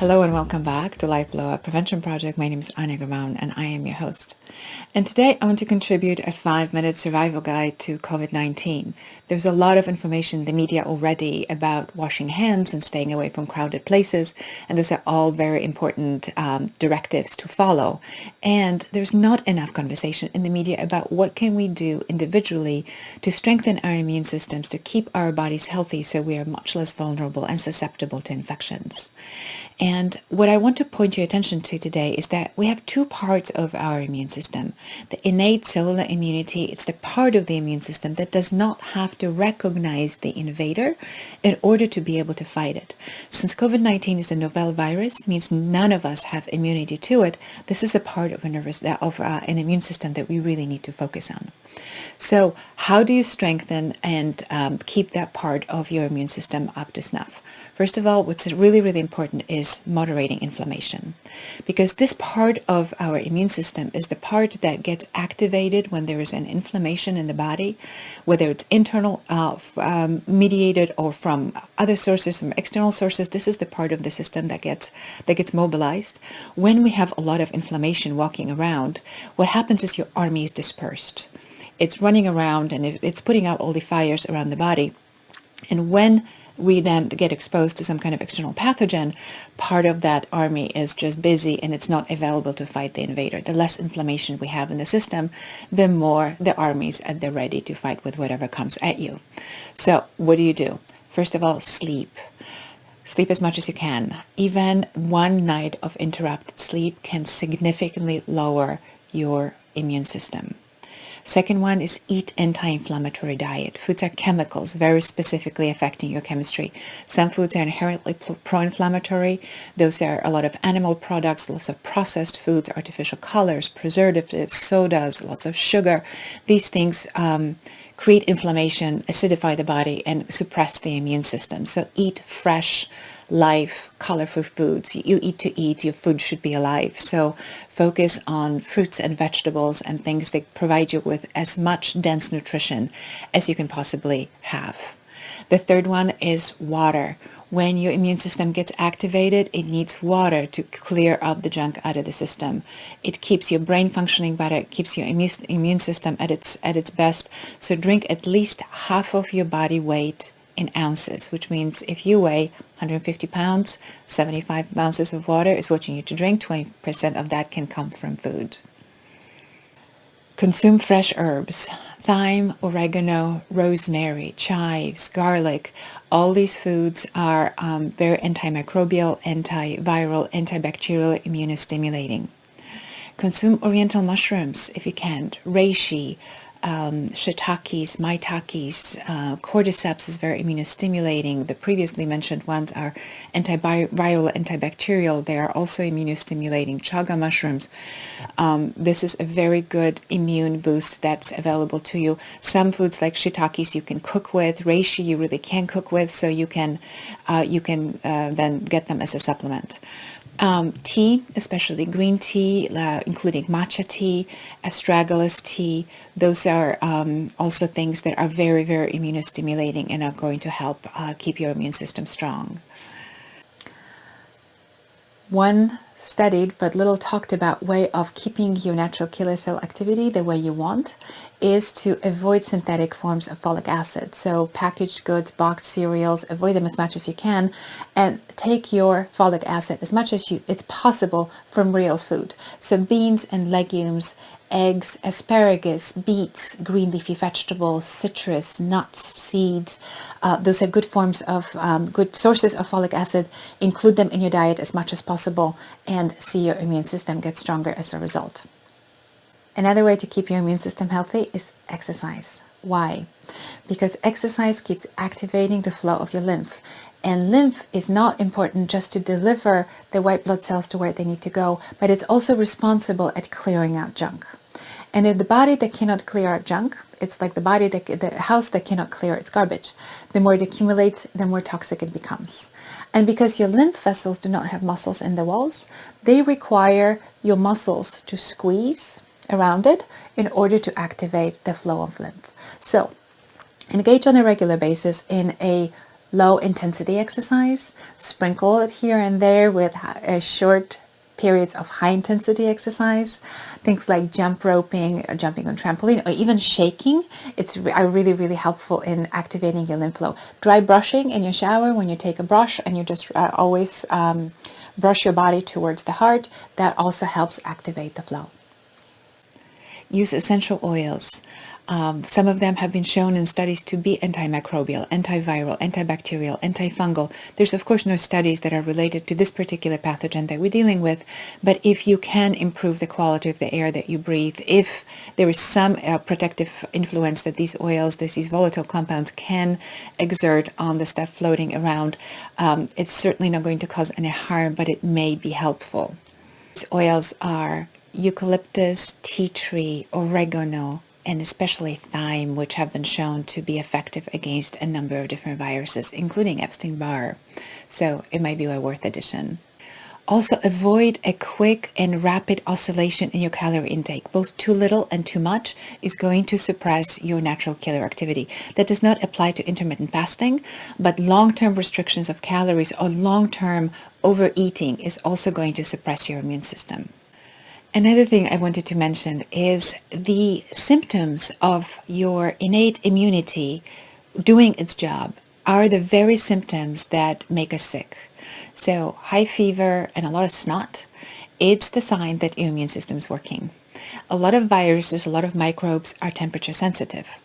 Hello and welcome back to Life Blowout Prevention Project. My name is Ania Grimone and I am your host. And today I want to contribute a 5-minute survival guide to COVID-19. There's a lot of information in the media already about washing hands and staying away from crowded places, and these are all very important directives to follow. And there's not enough conversation in the media about what can we do individually to strengthen our immune systems, to keep our bodies healthy so we are much less vulnerable and susceptible to infections. And what I want to point your attention to today is that we have two parts of our immune system. The innate cellular immunity, it's the part of the immune system that does not have to recognize the invader in order to be able to fight it. Since COVID-19 is a novel virus, means none of us have immunity to it, this is a part of an immune system that we really need to focus on. So how do you strengthen and keep that part of your immune system up to snuff? First of all, what's really, really important is moderating inflammation, because this part of our immune system is the part that gets activated when there is an inflammation in the body, whether it's internal mediated or from other sources, from external sources. This is the part of the system that gets mobilized. When we have a lot of inflammation walking around, what happens is your army is dispersed. It's running around and it's putting out all the fires around the body. And when we then get exposed to some kind of external pathogen, part of that army is just busy and it's not available to fight the invader. The less inflammation we have in the system, the more the armies are ready to fight with whatever comes at you. So what do you do? First of all, sleep. Sleep as much as you can. Even one night of interrupted sleep can significantly lower your immune system. Second one is eat anti-inflammatory diet. Foods are chemicals, very specifically affecting your chemistry. Some foods are inherently pro-inflammatory. Those are a lot of animal products, lots of processed foods, artificial colors, preservatives, sodas, lots of sugar. These things create inflammation, acidify the body, and suppress the immune system. So eat fresh, live, colorful foods. You eat to eat, your food should be alive. So focus on fruits and vegetables and things that provide you with as much dense nutrition as you can possibly have. The third one is water. When your immune system gets activated, it needs water to clear out the junk out of the system. It keeps your brain functioning better. It keeps your immune system at its best. So drink at least half of your body weight in ounces, which means if you weigh 150 pounds, 75 ounces of water is what you need to drink. 20% of that can come from food. Consume fresh herbs. Thyme, oregano, rosemary, chives, garlic. All these foods are very antimicrobial, antiviral, antibacterial, immunostimulating. Consume oriental mushrooms if you can. Reishi, shiitakes, maitakes, cordyceps is very immunostimulating. The previously mentioned ones are antiviral, antibacterial. They are also immunostimulating. Chaga mushrooms. This is a very good immune boost that's available to you. Some foods like shiitakes you can cook with. Reishi you really can't cook with, so you can then get them as a supplement. Tea, especially green tea, including matcha tea, astragalus tea, those are also things that are very, very immunostimulating and are going to help keep your immune system strong. One studied but little talked about way of keeping your natural killer cell activity the way you want is to avoid synthetic forms of folic acid. So packaged goods, boxed cereals, avoid them as much as you can, and take your folic acid as much as it's possible from real food. So beans and legumes, eggs, asparagus, beets, green leafy vegetables, citrus, nuts, seeds. Those are good forms of, good sources of folic acid. Include them in your diet as much as possible and see your immune system get stronger as a result. Another way to keep your immune system healthy is exercise. Why? Because exercise keeps activating the flow of your lymph. And lymph is not important just to deliver the white blood cells to where they need to go, but it's also responsible at clearing out junk. And in the body that cannot clear out junk, it's like the house that cannot clear its garbage. The more it accumulates, the more toxic it becomes. And because your lymph vessels do not have muscles in the walls, they require your muscles to squeeze around it in order to activate the flow of lymph. So engage on a regular basis in a low intensity exercise, sprinkle it here and there with short periods of high intensity exercise, things like jump roping, or jumping on trampoline, or even shaking. It's really, really helpful in activating your lymph flow. Dry brushing in your shower when you take a brush and you just always brush your body towards the heart. That also helps activate the flow. Use essential oils. Some of them have been shown in studies to be antimicrobial, antiviral, antibacterial, antifungal. There's of course no studies that are related to this particular pathogen that we're dealing with, but if you can improve the quality of the air that you breathe, if there is some protective influence that these oils, these volatile compounds can exert on the stuff floating around, it's certainly not going to cause any harm, but it may be helpful. These oils are eucalyptus, tea tree, oregano, and especially thyme, which have been shown to be effective against a number of different viruses, including Epstein-Barr. So it might be a worth addition. Also, avoid a quick and rapid oscillation in your calorie intake. Both too little and too much is going to suppress your natural killer activity. That does not apply to intermittent fasting, but long-term restrictions of calories or long-term overeating is also going to suppress your immune system. Another thing I wanted to mention is the symptoms of your innate immunity doing its job are the very symptoms that make us sick. So high fever and a lot of snot, it's the sign that your immune system is working. A lot of viruses, a lot of microbes are temperature sensitive.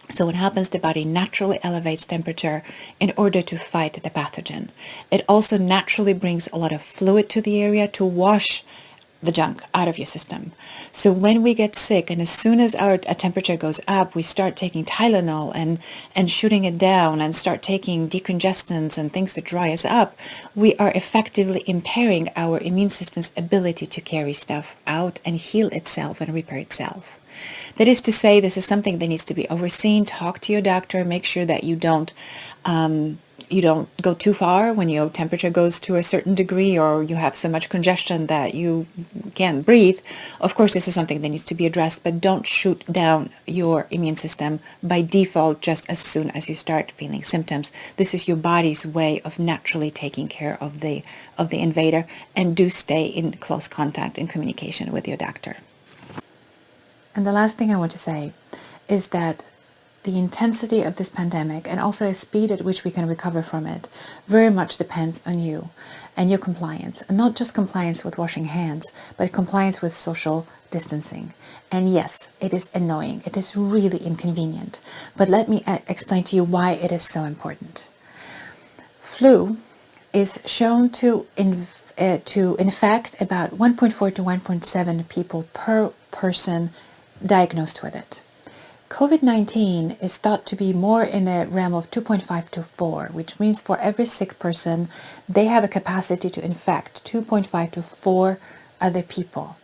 So what happens, the body naturally elevates temperature in order to fight the pathogen. It also naturally brings a lot of fluid to the area to wash the junk out of your system. So when we get sick, and as soon as our temperature goes up, we start taking Tylenol and shooting it down and start taking decongestants and things that dry us up, we are effectively impairing our immune system's ability to carry stuff out and heal itself and repair itself. That is to say, this is something that needs to be overseen. Talk to your doctor, make sure that you don't go too far when your temperature goes to a certain degree or you have so much congestion that you can't breathe. Of course, this is something that needs to be addressed, but don't shoot down your immune system by default just as soon as you start feeling symptoms. This is your body's way of naturally taking care of the invader, and do stay in close contact and communication with your doctor. And the last thing I want to say is that the intensity of this pandemic and also the speed at which we can recover from it very much depends on you and your compliance. And not just compliance with washing hands, but compliance with social distancing. And yes, it is annoying. It is really inconvenient. But let me explain to you why it is so important. Flu is shown to infect about 1.4 to 1.7 people per person diagnosed with it. COVID-19 is thought to be more in a realm of 2.5 to 4, which means for every sick person, they have a capacity to infect 2.5 to 4 other people.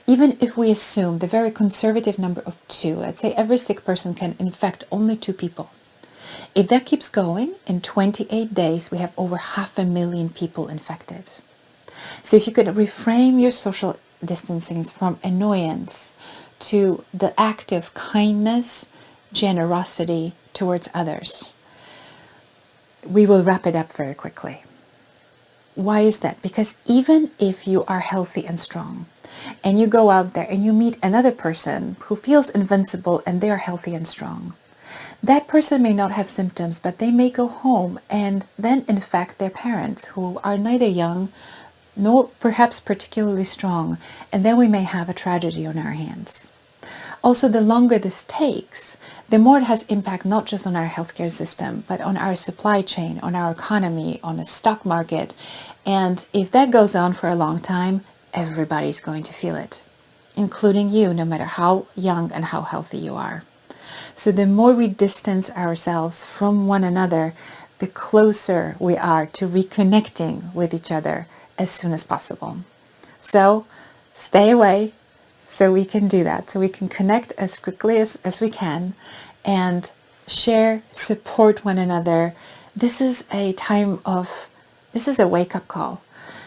Even if we assume the very conservative number of 2, let's say every sick person can infect only 2 people. If that keeps going, in 28 days, we have over 500,000 people infected. So if you could reframe your social distancing from annoyance to the act of kindness, generosity towards others, we will wrap it up very quickly. Why is that? Because even if you are healthy and strong, and you go out there and you meet another person who feels invincible and they're healthy and strong, that person may not have symptoms, but they may go home and then infect their parents who are neither young nor perhaps particularly strong, and then we may have a tragedy on our hands. Also, the longer this takes, the more it has impact not just on our healthcare system, but on our supply chain, on our economy, on the stock market. And if that goes on for a long time, everybody's going to feel it, including you, no matter how young and how healthy you are. So the more we distance ourselves from one another, the closer we are to reconnecting with each other as soon as possible. So stay away so we can do that, so we can connect as quickly as we can and share, support one another. This is a wake-up call.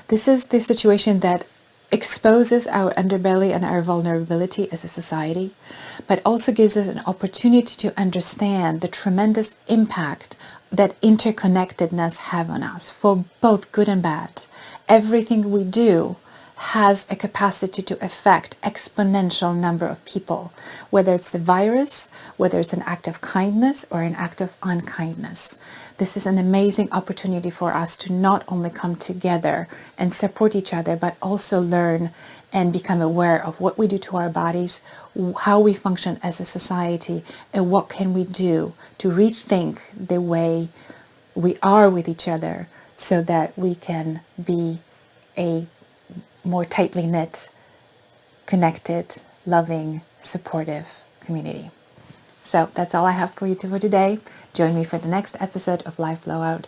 This is the situation that exposes our underbelly and our vulnerability as a society, but also gives us an opportunity to understand the tremendous impact that interconnectedness have on us, for both good and bad. Everything we do has a capacity to affect exponential number of people, whether it's the virus, whether it's an act of kindness or an act of unkindness. This is an amazing opportunity for us to not only come together and support each other, but also learn and become aware of what we do to our bodies, how we function as a society, and what can we do to rethink the way we are with each other so that we can be a more tightly knit, connected, loving, supportive community. So that's all I have for you for today. Join me for the next episode of Life Blowout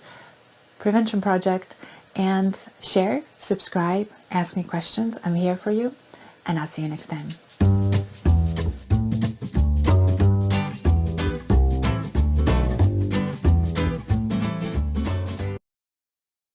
Prevention Project, and share, subscribe, ask me questions. I'm here for you, and I'll see you next time.